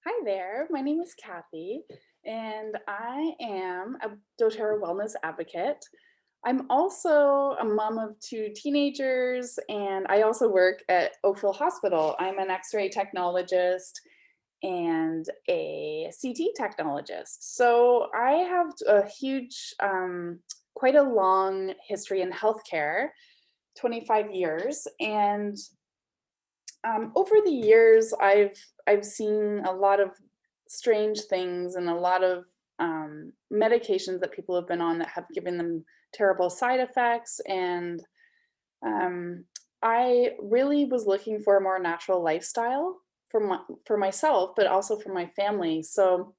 Hi there, my name is Kathy, and I am a doTERRA wellness advocate. I'm also a mom of two teenagers, and I also work at Oakville Hospital. I'm an X-ray technologist and a CT technologist. So I have a huge, quite a long history in healthcare, 25 years, and over the years, I've seen a lot of strange things and a lot of medications that people have been on that have given them terrible side effects. And um, I really was looking for a more natural lifestyle for myself, but also for my family. So,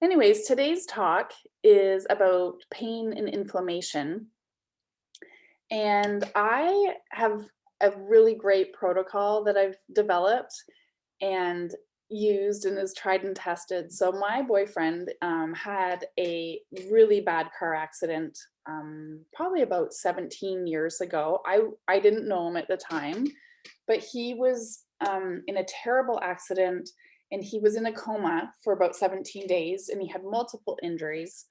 anyways, today's talk is about pain and inflammation. And I have a really great protocol that I've developed and used and is tried and tested. So my boyfriend had a really bad car accident probably about 17 years ago. I didn't know him at the time, but he was in a terrible accident and he was in a coma for about 17 days and he had multiple injuries.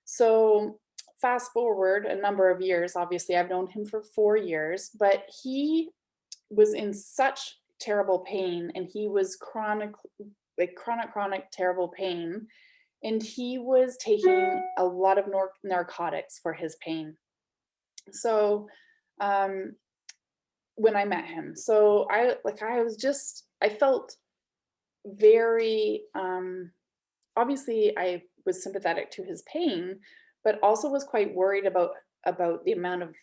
So fast forward a number of years, obviously I've known him for 4 years, but he was in such terrible pain and he was chronic terrible pain, and he was taking a lot of narcotics for his pain. So um when I met him, so I felt very obviously I was sympathetic to his pain, but also was quite worried about the amount of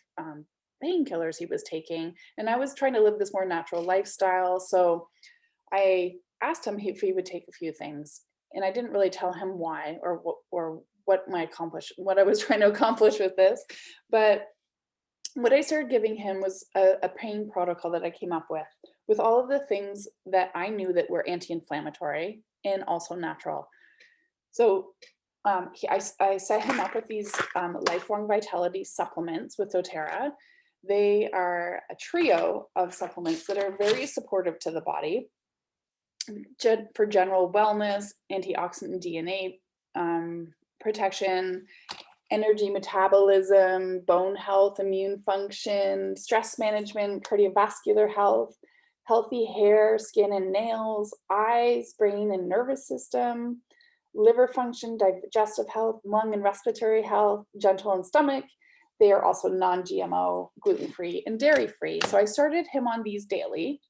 painkillers he was taking. And I was trying to live this more natural lifestyle. So I asked him if he would take a few things, and I didn't really tell him why or what I was trying to accomplish with this. But what I started giving him was a pain protocol that I came up with all of the things that I knew that were anti-inflammatory and also natural. So I set him up with these lifelong vitality supplements with doTERRA. They are a trio of supplements that are very supportive to the body for general wellness, antioxidant DNA protection, energy metabolism, bone health, immune function, stress management, cardiovascular health, healthy hair, skin and nails, eyes, brain and nervous system, liver function, digestive health, lung and respiratory health, gentle and stomach. They are also non-GMO, gluten-free, and dairy-free. So I started him on these daily.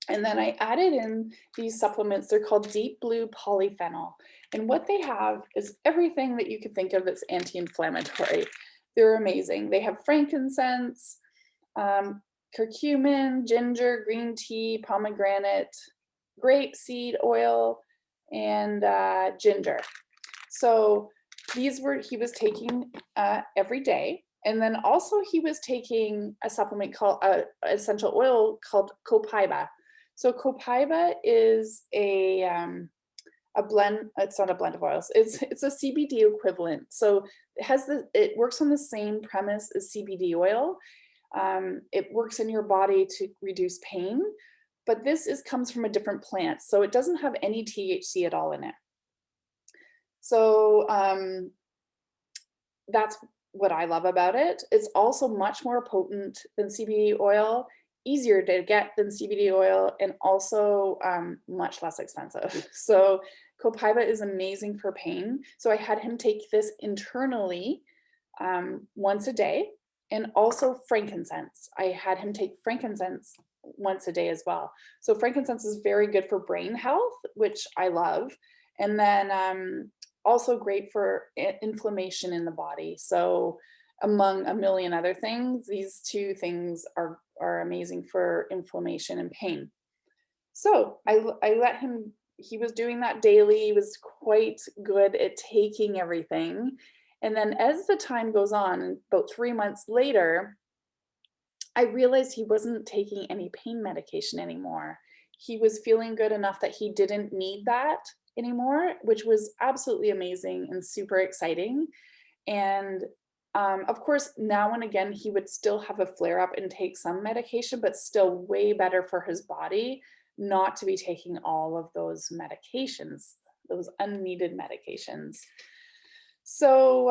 And then I added in these supplements. They're called Deep Blue Polyphenol. And what they have is everything that you could think of that's anti-inflammatory. They're amazing. They have frankincense, curcumin, ginger, green tea, pomegranate, grape seed oil, and ginger. So he was taking every day. And then also he was taking a supplement called essential oil called copaiba. So copaiba is a blend. It's not a blend of oils. It's a CBD equivalent. So it works on the same premise as CBD oil. It works in your body to reduce pain, but comes from a different plant. So it doesn't have any THC at all in it. So that's what I love about it. It's also much more potent than CBD oil, easier to get than CBD oil, and also much less expensive. So copaiba is amazing for pain. So I had him take this internally once a day, and also frankincense. I had him take frankincense once a day as well. So frankincense is very good for brain health, which I love. And then also great for inflammation in the body. So among a million other things, these two things are amazing for inflammation and pain. So I let him, he was doing that daily. He was quite good at taking everything. And then as the time goes on, about 3 months later, I realized he wasn't taking any pain medication anymore. He was feeling good enough that he didn't need that anymore, which was absolutely amazing and super exciting. And of course, now and again, he would still have a flare up and take some medication, but still way better for his body not to be taking all of those medications, those unneeded medications. So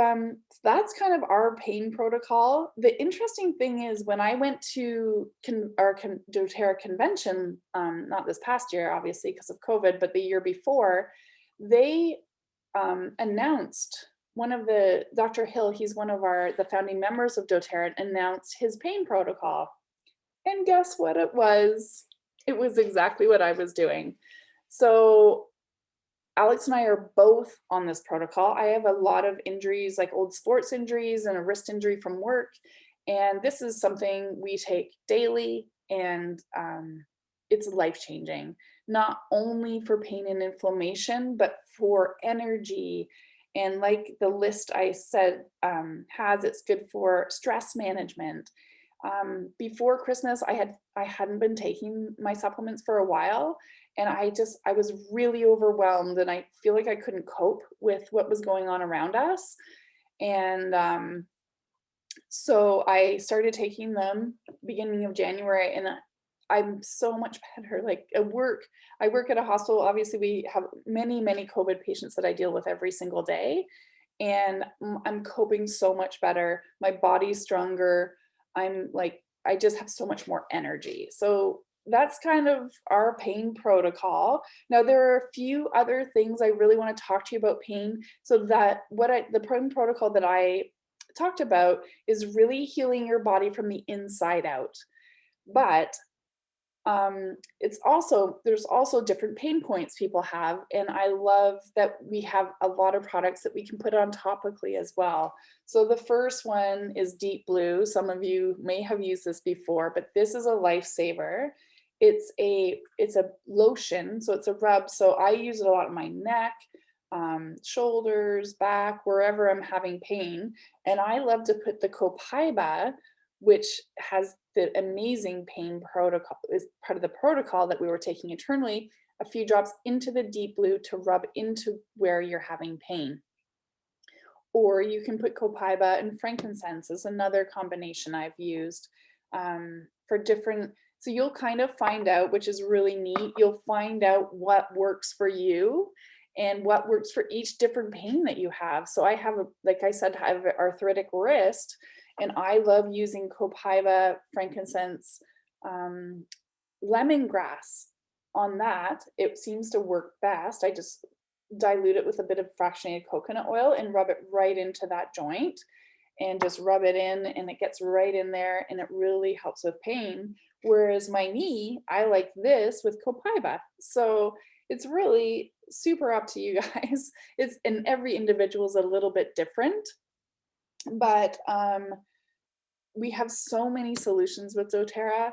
that's kind of our pain protocol. The interesting thing is when I went to doTERRA convention, not this past year, obviously, because of COVID, but the year before, they announced Dr. Hill, he's one of the founding members of doTERRA, announced his pain protocol. And guess what it was? It was exactly what I was doing. So Alex and I are both on this protocol. I have a lot of injuries, like old sports injuries and a wrist injury from work. And this is something we take daily, and it's life-changing, not only for pain and inflammation, but for energy. And like the list I said it's good for stress management. Before Christmas, I hadn't been taking my supplements for a while, and I was really overwhelmed, and I feel like I couldn't cope with what was going on around us. And so I started taking them beginning of January, and I'm so much better. Like I work at a hospital. Obviously, we have many, many COVID patients that I deal with every single day, and I'm coping so much better. My body's stronger. I just have so much more energy. So that's kind of our pain protocol. Now, there are a few other things I really want to talk to you about pain. So that the pain protocol that I talked about is really healing your body from the inside out. But there's also different pain points people have, and I love that we have a lot of products that we can put on topically as well. So the first one is Deep Blue. Some of you may have used this before, but this is a lifesaver. It's a lotion, so it's a rub. So I use it a lot on my neck, shoulders, back, wherever I'm having pain. And I love to put the copaiba, which has the amazing pain protocol, is part of the protocol that we were taking internally, a few drops into the Deep Blue to rub into where you're having pain. Or you can put copaiba and frankincense is another combination I've used for different. So you'll kind of find out, which is really neat, you'll find out what works for you and what works for each different pain that you have. So I have, like I said, I have an arthritic wrist, and I love using copaiba, frankincense, lemongrass on that. It seems to work best. I just dilute it with a bit of fractionated coconut oil and rub it right into that joint, and just rub it in, and it gets right in there, and it really helps with pain. Whereas my knee, I like this with copaiba. So it's really super up to you guys. And every individual is a little bit different, but we have so many solutions with doTERRA,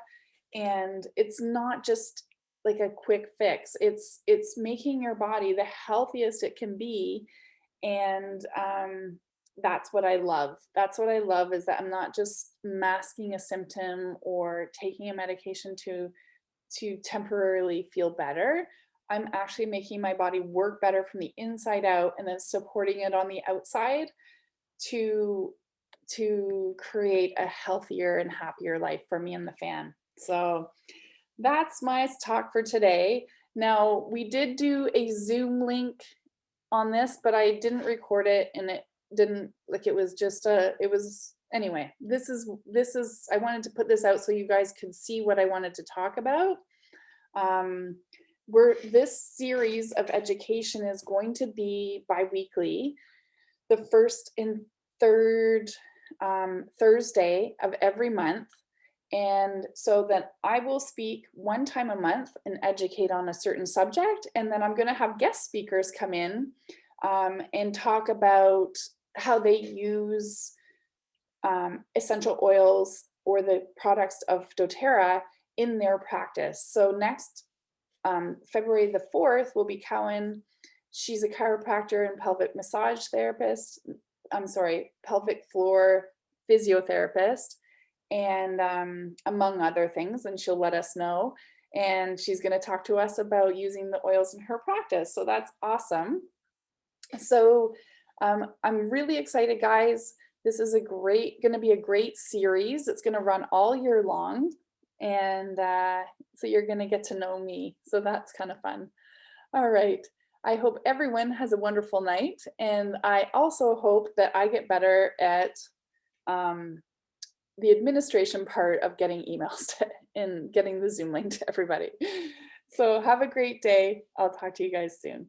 and it's not just like a quick fix. It's making your body the healthiest it can be, and that's what I love. That's what I love, is that I'm not just masking a symptom or taking a medication to temporarily feel better. I'm actually making my body work better from the inside out, and then supporting it on the outside to create a healthier and happier life for me and the fan. So that's my talk for today. Now, we did do a Zoom link on this, but I didn't record it, and it didn't, like, it was just anyway, this is, I wanted to put this out so you guys could see what I wanted to talk about. This series of education is going to be bi-weekly, the first and third Thursday of every month. And so that I will speak one time a month and educate on a certain subject. And then I'm going to have guest speakers come in and talk about how they use essential oils or the products of doTERRA in their practice. So next February the 4th will be Cowan. She's a chiropractor and pelvic massage therapist. Pelvic floor physiotherapist, and among other things, and she'll let us know. And she's going to talk to us about using the oils in her practice. So that's awesome. So I'm really excited, guys. This is going to be a great series. It's going to run all year long. And so you're going to get to know me. So that's kind of fun. All right. I hope everyone has a wonderful night. And I also hope that I get better at um, the administration part of getting emails and getting the Zoom link to everybody. So have a great day. I'll talk to you guys soon.